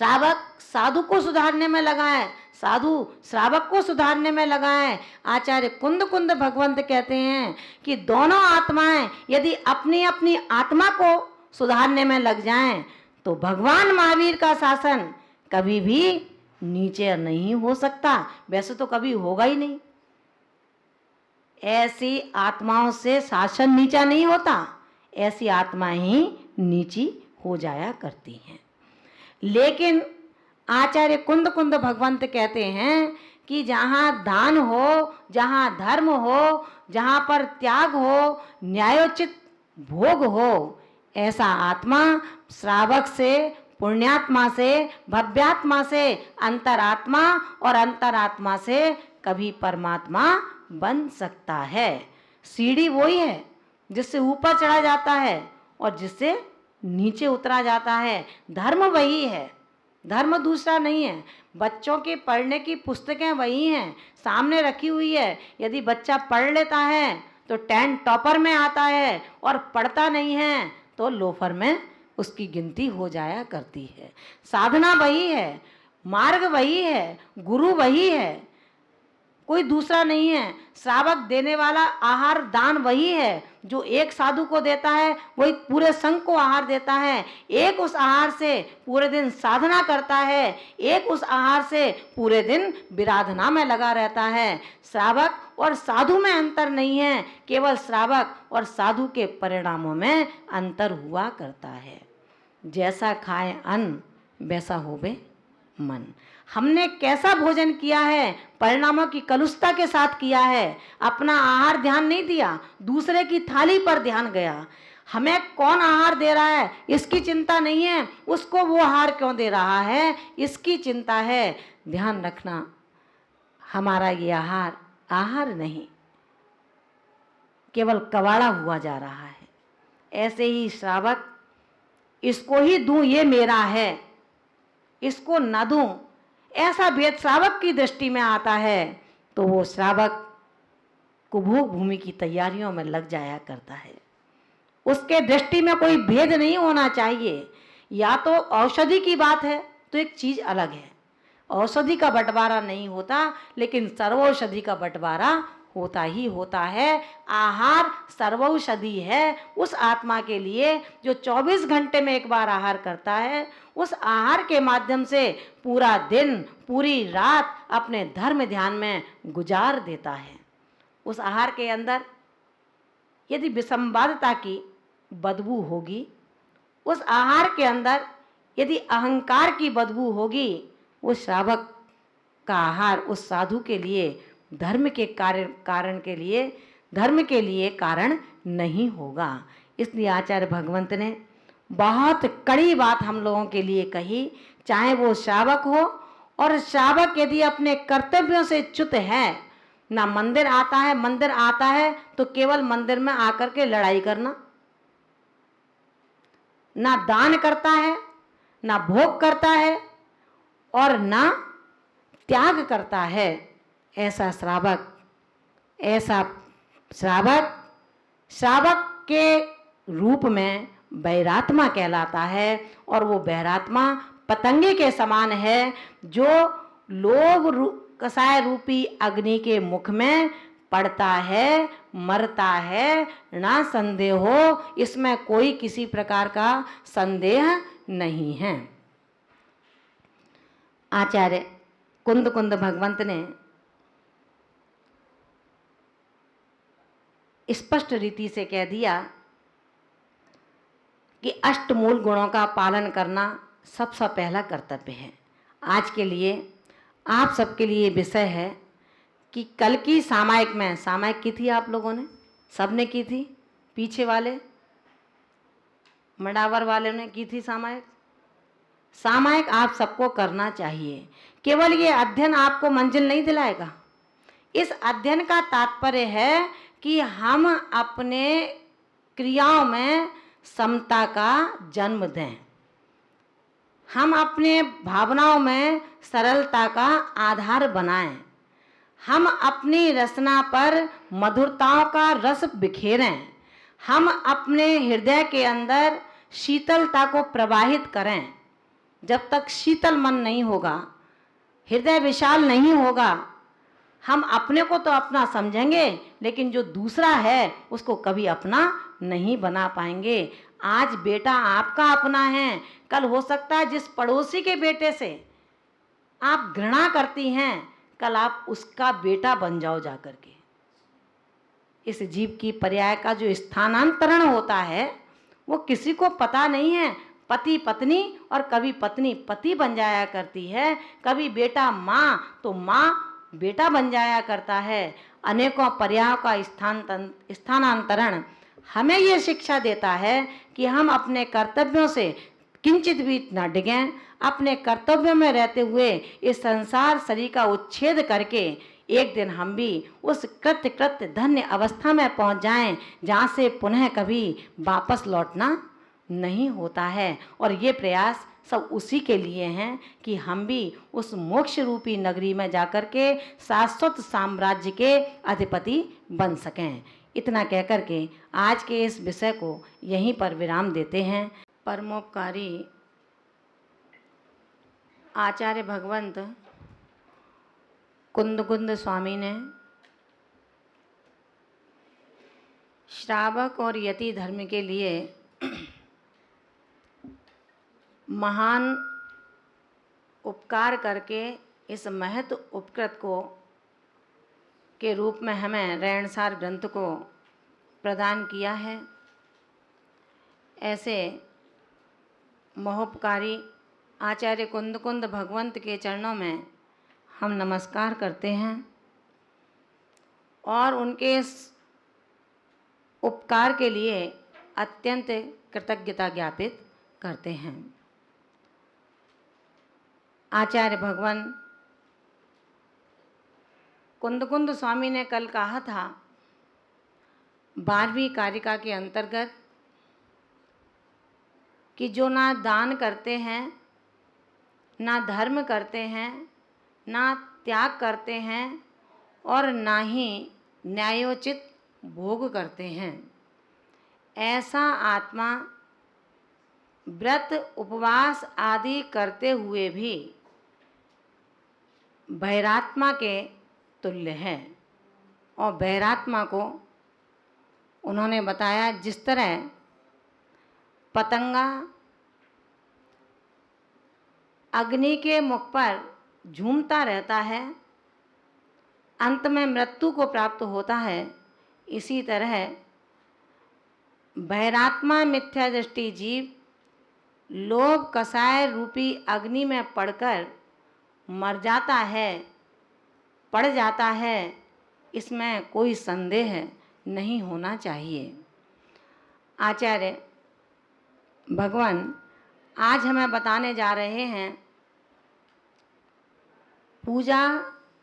श्रावक साधु को सुधारने में लगा है, साधु श्रावक को सुधारने में लगा है। आचार्य कुंद कुंद भगवंत कहते हैं कि दोनों आत्माएं यदि अपनी अपनी आत्मा को सुधारने में लग जाएं तो भगवान महावीर का शासन कभी भी नीचे नहीं हो सकता, वैसे तो कभी होगा ही नहीं। ऐसी आत्माओं से शासन नीचा नहीं होता, ऐसी आत्माएं ही नीची हो जाया करती हैं। लेकिन आचार्य कुंद कुंद भगवंत कहते हैं कि जहाँ दान हो, जहाँ धर्म हो, जहाँ पर त्याग हो, न्यायोचित भोग हो, ऐसा आत्मा श्रावक से, पुण्यात्मा से, भव्यात्मा से, अंतरात्मा और अंतरात्मा से कभी परमात्मा बन सकता है। सीढ़ी वही है जिससे ऊपर चढ़ा जाता है और जिससे नीचे उतरा जाता है। धर्म वही है, धर्म दूसरा नहीं है। बच्चों के पढ़ने की पुस्तकें वही हैं, सामने रखी हुई है। यदि बच्चा पढ़ लेता है तो 10 टॉपर में आता है, और पढ़ता नहीं है तो लोफर में उसकी गिनती हो जाया करती है। साधना वही है, मार्ग वही है, गुरु वही है, कोई दूसरा नहीं है। श्रावक देने वाला आहार दान वही है, जो एक साधु को देता है वही पूरे संघ को आहार देता है। एक उस आहार से पूरे दिन साधना करता है, एक उस आहार से पूरे दिन विराधना में लगा रहता है। श्रावक और साधु में अंतर नहीं है, केवल श्रावक और साधु के परिणामों में अंतर हुआ करता है। जैसा खाए अन्न वैसा होवे मन। हमने कैसा भोजन किया है, परिणामों की कलुषता के साथ किया है। अपना आहार ध्यान नहीं दिया, दूसरे की थाली पर ध्यान गया। हमें कौन आहार दे रहा है इसकी चिंता नहीं है, उसको वो आहार क्यों दे रहा है इसकी चिंता है। ध्यान रखना, हमारा ये आहार आहार नहीं, केवल कबाड़ा हुआ जा रहा है। ऐसे ही श्रावक, इसको ही दूं ये मेरा है, इसको न दूं, ऐसा भेद श्रावक की दृष्टि में आता है तो वो श्रावक कुभोग भूमि की तैयारियों में लग जाया करता है। उसके दृष्टि में कोई भेद नहीं होना चाहिए। या तो औषधि की बात है तो एक चीज अलग है, औषधि का बंटवारा नहीं होता, लेकिन सर्वौषधि का बंटवारा होता ही होता है। आहार सर्वौषधि है उस आत्मा के लिए जो 24 घंटे में एक बार आहार करता है। उस आहार के माध्यम से पूरा दिन, पूरी रात अपने धर्म ध्यान में गुजार देता है। उस आहार के अंदर यदि विसंवादता की बदबू होगी, उस आहार के अंदर यदि अहंकार की बदबू होगी, उस श्रावक का आहार उस साधु के लिए धर्म के कारण के लिए, धर्म के लिए कारण नहीं होगा। इसलिए आचार्य भगवंत ने बहुत कड़ी बात हम लोगों के लिए कही, चाहे वो श्रावक हो, और श्रावक यदि अपने कर्तव्यों से च्युत है, ना मंदिर आता है, मंदिर आता है तो केवल मंदिर में आकर के लड़ाई करना, ना दान करता है, ना भोग करता है और ना त्याग करता है, ऐसा श्रावक, श्रावक के रूप में बैरात्मा कहलाता है। और वो बैरात्मा पतंगे के समान है जो लोभ कसाय रूपी अग्नि के मुख में पड़ता है, मरता है, ना संदेह हो, इसमें कोई किसी प्रकार का संदेह नहीं है। आचार्य कुंद कुंद भगवंत ने स्पष्ट रीति से कह दिया कि अष्टमूल गुणों का पालन करना सबसे पहला कर्तव्य है। आज के लिए आप सबके लिए विषय है कि कल की सामायिक में, सामायिक की थी आप लोगों ने, सब ने की थी, पीछे वाले मडावर वाले ने की थी सामायिक। सामायिक आप सबको करना चाहिए। केवल ये अध्ययन आपको मंजिल नहीं दिलाएगा। इस अध्ययन का तात्पर्य है कि हम अपने क्रियाओं में समता का जन्म दें, हम अपने भावनाओं में सरलता का आधार बनाएं, हम अपनी रचना पर मधुरताओं का रस बिखेरें, हम अपने हृदय के अंदर शीतलता को प्रवाहित करें। जब तक शीतल मन नहीं होगा, हृदय विशाल नहीं होगा, हम अपने को तो अपना समझेंगे लेकिन जो दूसरा है उसको कभी अपना नहीं बना पाएंगे। आज बेटा आपका अपना है, कल हो सकता है जिस पड़ोसी के बेटे से आप घृणा करती हैं, कल आप उसका बेटा बन जाओ जाकर के। इस जीव की पर्याय का जो स्थानांतरण होता है वो किसी को पता नहीं है। पति पत्नी और कभी पत्नी पति बन जाया करती है, कभी बेटा माँ तो माँ बेटा बन जाया करता है। अनेकों पर्यायों का स्थानांतरण हमें ये शिक्षा देता है कि हम अपने कर्तव्यों से किंचित भी न डिगें, अपने कर्तव्यों में रहते हुए इस संसार शरीर का उच्छेद करके एक दिन हम भी उस कृत्य धन्य अवस्था में पहुंच जाएं जहाँ से पुनः कभी वापस लौटना नहीं होता है। और ये प्रयास सब उसी के लिए हैं कि हम भी उस मोक्ष रूपी नगरी में जाकर के शाश्वत साम्राज्य के अधिपति बन सकें। इतना कहकर के आज के इस विषय को यहीं पर विराम देते हैं। परमोपकारी आचार्य भगवंत कुंद स्वामी ने श्रावक और यति धर्म के लिए महान उपकार करके इस महत् उपकृत को के रूप में हमें रहनसार ग्रंथ को प्रदान किया है। ऐसे महोपकारी आचार्य कुंद भगवंत के चरणों में हम नमस्कार करते हैं और उनके इस उपकार के लिए अत्यंत कृतज्ञता ज्ञापित करते हैं। आचार्य भगवान कुंद स्वामी ने कल कहा था 12वीं कारिका के अंतर्गत कि जो ना दान करते हैं, ना धर्म करते हैं, ना त्याग करते हैं और ना ही न्यायोचित भोग करते हैं, ऐसा आत्मा व्रत उपवास आदि करते हुए भी बहिरात्मा के तुल्य है। और बहिरात्मा को उन्होंने बताया जिस तरह पतंगा अग्नि के मुख पर झूमता रहता है, अंत में मृत्यु को प्राप्त होता है, इसी तरह बहिरात्मा मिथ्या दृष्टि जीव लोभ कसाय रूपी अग्नि में पड़कर मर जाता है, पड़ जाता है। इसमें कोई संदेह नहीं होना चाहिए। आचार्य भगवान आज हमें बताने जा रहे हैं पूजा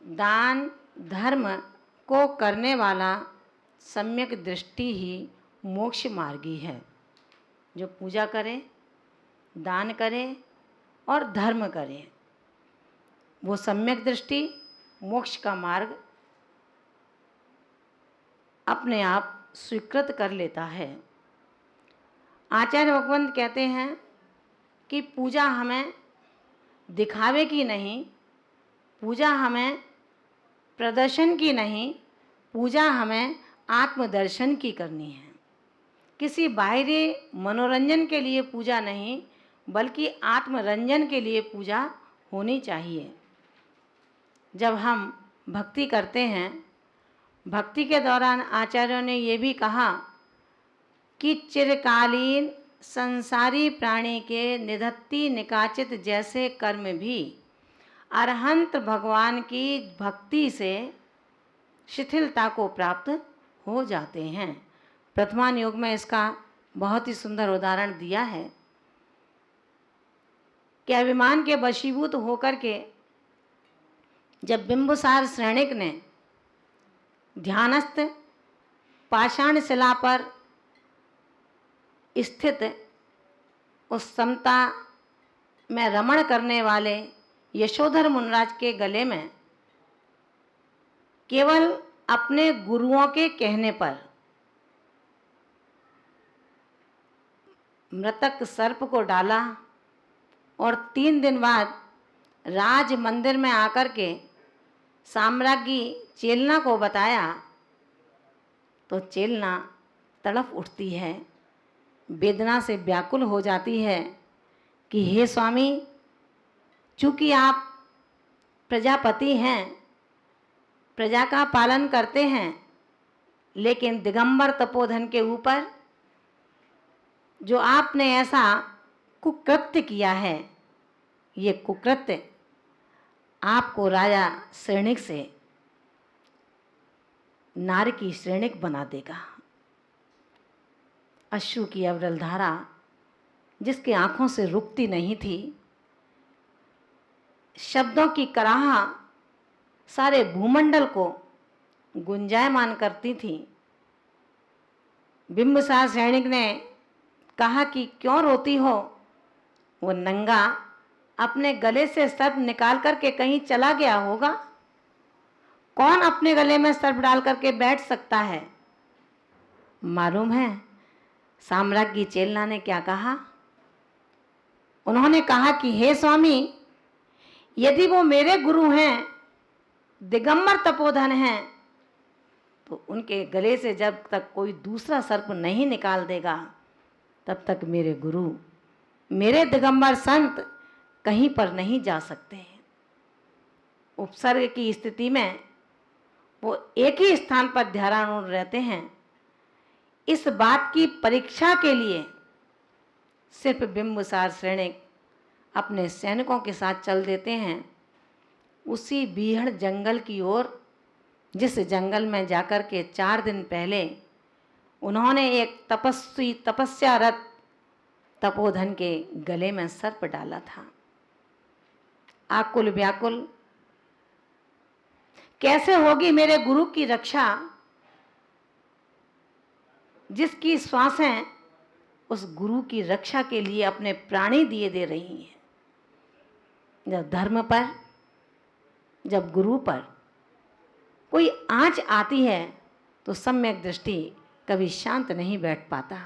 दान धर्म को करने वाला सम्यक दृष्टि ही मोक्ष मार्गी है। जो पूजा करे, दान करे और धर्म करे, वो सम्यक दृष्टि मोक्ष का मार्ग अपने आप स्वीकृत कर लेता है। आचार्य भगवंत कहते हैं कि पूजा हमें दिखावे की नहीं, पूजा हमें प्रदर्शन की नहीं, पूजा हमें आत्मदर्शन की करनी है। किसी बाहरी मनोरंजन के लिए पूजा नहीं, बल्कि आत्मरंजन के लिए पूजा होनी चाहिए। जब हम भक्ति करते हैं, भक्ति के दौरान आचार्यों ने ये भी कहा कि चिरकालीन संसारी प्राणी के निधत्ति निकाचित जैसे कर्म भी अरहंत भगवान की भक्ति से शिथिलता को प्राप्त हो जाते हैं। प्रथमान योग में इसका बहुत ही सुंदर उदाहरण दिया है कि अभिमान के वशीभूत होकर के जब बिंबुसार श्रेणिक ने ध्यानस्थ पाषाण शिला पर स्थित उस समता में रमण करने वाले यशोधर मुनिराज के गले में केवल अपने गुरुओं के कहने पर मृतक सर्प को डाला और 3 दिन बाद राज मंदिर में आकर के साम्राज्ञी चेलना को बताया तो चेलना तड़प उठती है, वेदना से व्याकुल हो जाती है कि हे स्वामी, चूंकि आप प्रजापति हैं, प्रजा का पालन करते हैं, लेकिन दिगंबर तपोधन के ऊपर जो आपने ऐसा कुकृत्य किया है, ये कुकृत्य आपको राजा श्रेणिक से नार की श्रेणिक बना देगा। अश्रु की अविरल धारा जिसकी आंखों से रुकती नहीं थी, शब्दों की कराह सारे भूमंडल को गुंजायमान करती थी। बिंबिसार सैनिक ने कहा कि क्यों रोती हो? वो नंगा अपने गले से सर्प निकाल करके कहीं चला गया होगा। कौन अपने गले में सर्प डाल करके बैठ सकता है? मालूम है साम्राज्ञी चेलना ने क्या कहा? उन्होंने कहा कि हे स्वामी, यदि वो मेरे गुरु हैं, दिगंबर तपोधन हैं, तो उनके गले से जब तक कोई दूसरा सर्प नहीं निकाल देगा, तब तक मेरे गुरु, मेरे दिगंबर संत कहीं पर नहीं जा सकते। उपसर्ग की स्थिति में वो एक ही स्थान पर ध्यानारूढ़ रहते हैं। इस बात की परीक्षा के लिए सिर्फ बिंबिसार सैनिक अपने सैनिकों के साथ चल देते हैं उसी बीहड़ जंगल की ओर, जिस जंगल में जाकर के 4 दिन पहले उन्होंने एक तपस्यारत तपोधन के गले में सर्प डाला था। आकुल व्याकुल कैसे होगी मेरे गुरु की रक्षा, जिसकी श्वासें उस गुरु की रक्षा के लिए अपने प्राणी दिए दे रही हैं। जब धर्म पर, जब गुरु पर कोई आंच आती है तो सम्यक दृष्टि कभी शांत नहीं बैठ पाता।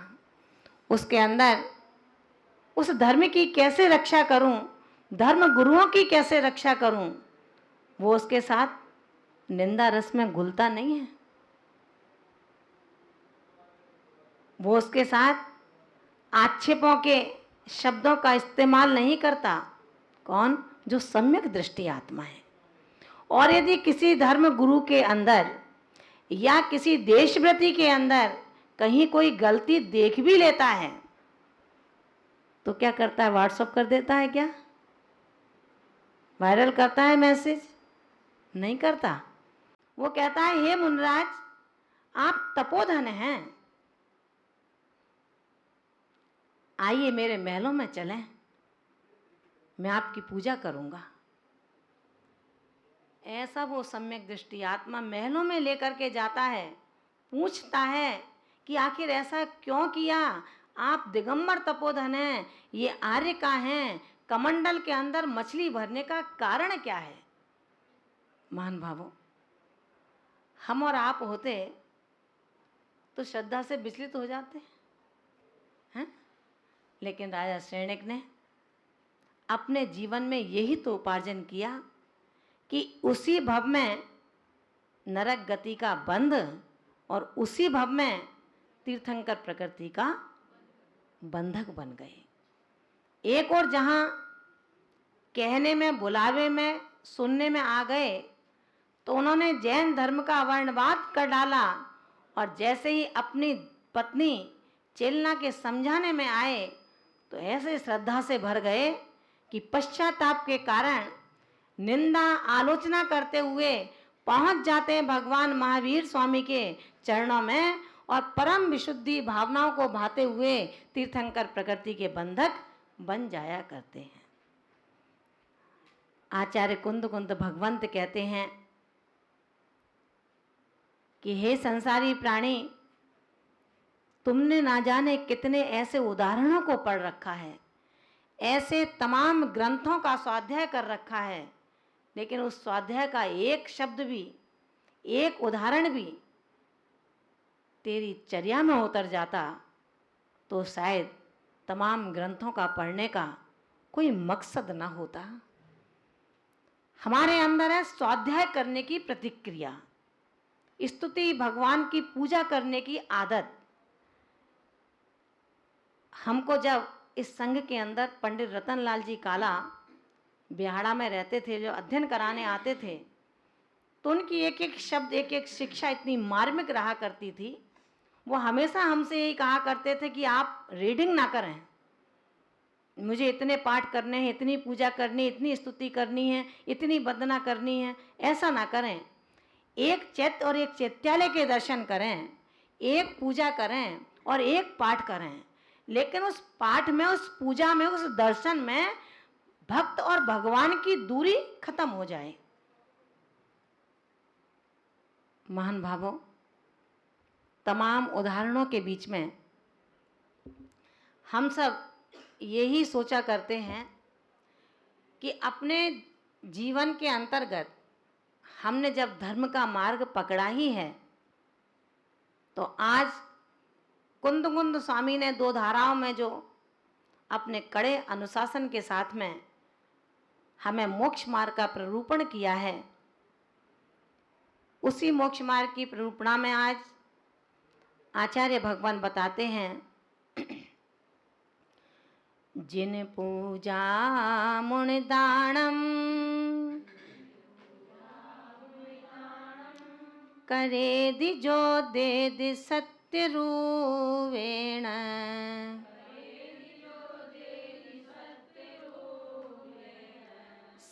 उसके अंदर उस धर्म की कैसे रक्षा करूं, धर्म गुरुओं की कैसे रक्षा करूं, वो उसके साथ निंदा रस में घुलता नहीं है। वो उसके साथ आक्षेपों के शब्दों का इस्तेमाल नहीं करता। कौन? जो सम्यक दृष्टि आत्मा है। और यदि किसी धर्म गुरु के अंदर या किसी देशव्रति के अंदर कहीं कोई गलती देख भी लेता है तो क्या करता है? व्हाट्सएप कर देता है क्या? वायरल करता है मैसेज? नहीं करता। वो कहता है, हे मुनराज, आप तपोधन हैं, आइए मेरे महलों में चलें, मैं आपकी पूजा करूंगा। ऐसा वो सम्यक दृष्टि आत्मा महलों में लेकर के जाता है, पूछता है कि आखिर ऐसा क्यों किया? आप दिगंबर तपोधन हैं, ये आर्य का हैं, कमंडल के अंदर मछली भरने का कारण क्या है? महान भावों, हम और आप होते तो श्रद्धा से विचलित हो जाते हैं, लेकिन राजा सैनिक ने अपने जीवन में यही तो उपार्जन किया कि उसी भव में नरक गति का बंध और उसी भव में तीर्थंकर प्रकृति का बंधक बन गए। एक और जहां कहने में, बुलावे में, सुनने में आ गए तो उन्होंने जैन धर्म का वर्णवाद कर डाला, और जैसे ही अपनी पत्नी चेलना के समझाने में आए तो ऐसे श्रद्धा से भर गए कि पश्चाताप के कारण निंदा आलोचना करते हुए पहुंच जाते हैं भगवान महावीर स्वामी के चरणों में, और परम विशुद्धि भावनाओं को भाते हुए तीर्थंकर प्रकृति के बंधक बन जाया करते हैं। आचार्य कुंद भगवंत कहते हैं कि हे संसारी प्राणी, तुमने ना जाने कितने ऐसे उदाहरणों को पढ़ रखा है, ऐसे तमाम ग्रंथों का स्वाध्याय कर रखा है, लेकिन उस स्वाध्याय का एक शब्द भी, एक उदाहरण भी तेरी चर्या में उतर जाता तो शायद तमाम ग्रंथों का पढ़ने का कोई मकसद ना होता। हमारे अंदर है स्वाध्याय करने की प्रतिक्रिया, स्तुति, भगवान की पूजा करने की आदत। हमको जब इस संघ के अंदर पंडित रतनलाल जी काला बिहाड़ा में रहते थे, जो अध्ययन कराने आते थे, तो उनकी एक एक शब्द, एक एक शिक्षा इतनी मार्मिक रहा करती थी। वो हमेशा हमसे यही कहा करते थे कि आप रीडिंग ना करें, मुझे इतने पाठ करने हैं, इतनी पूजा करनी, इतनी स्तुति करनी है, इतनी वंदना करनी है, ऐसा ना करें। एक चैत्य और एक चैत्यालय के दर्शन करें, एक पूजा करें और एक पाठ करें, लेकिन उस पाठ में, उस पूजा में, उस दर्शन में भक्त और भगवान की दूरी खत्म हो जाए। महान भावों, तमाम उदाहरणों के बीच में हम सब यही सोचा करते हैं कि अपने जीवन के अंतर्गत हमने जब धर्म का मार्ग पकड़ा ही है, तो आज कुंद स्वामी ने 2 धाराओं में जो अपने कड़े अनुशासन के साथ में हमें मोक्ष मार्ग का प्ररूपण किया है, उसी मोक्ष मार्ग की प्ररूपणा में आज आचार्य भगवान बताते हैं, जिन पूजा मुनि दानम करे दिजो दे दि सत्य रूवेण,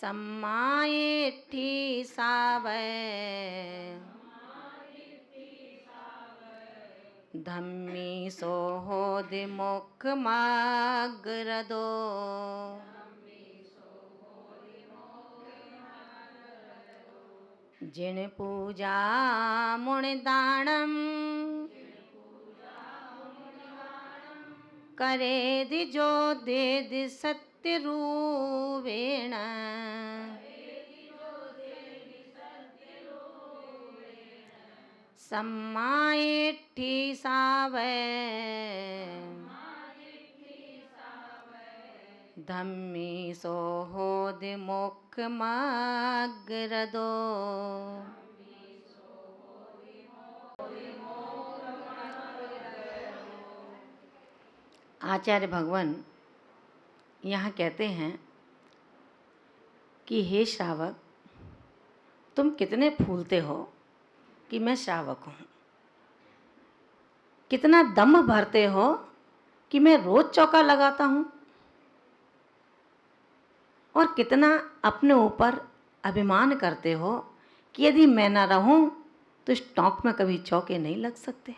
सम्मायेठी सावै धम्मी सोहोदि मुख मागरदो। जिन पूजा मुनि दानम करे दिजो दे दि सत्य रूवेण, सम्मायेठी सावै धम्मी सोहोदि मुख मागरदो। आचार्य भगवान यहाँ कहते हैं कि हे श्रावक, तुम कितने फूलते हो कि मैं श्रावक हूँ, कितना दम भरते हो कि मैं रोज चौका लगाता हूँ, और कितना अपने ऊपर अभिमान करते हो कि यदि मैं ना रहूं तो इस टोंक में कभी चौके नहीं लग सकते।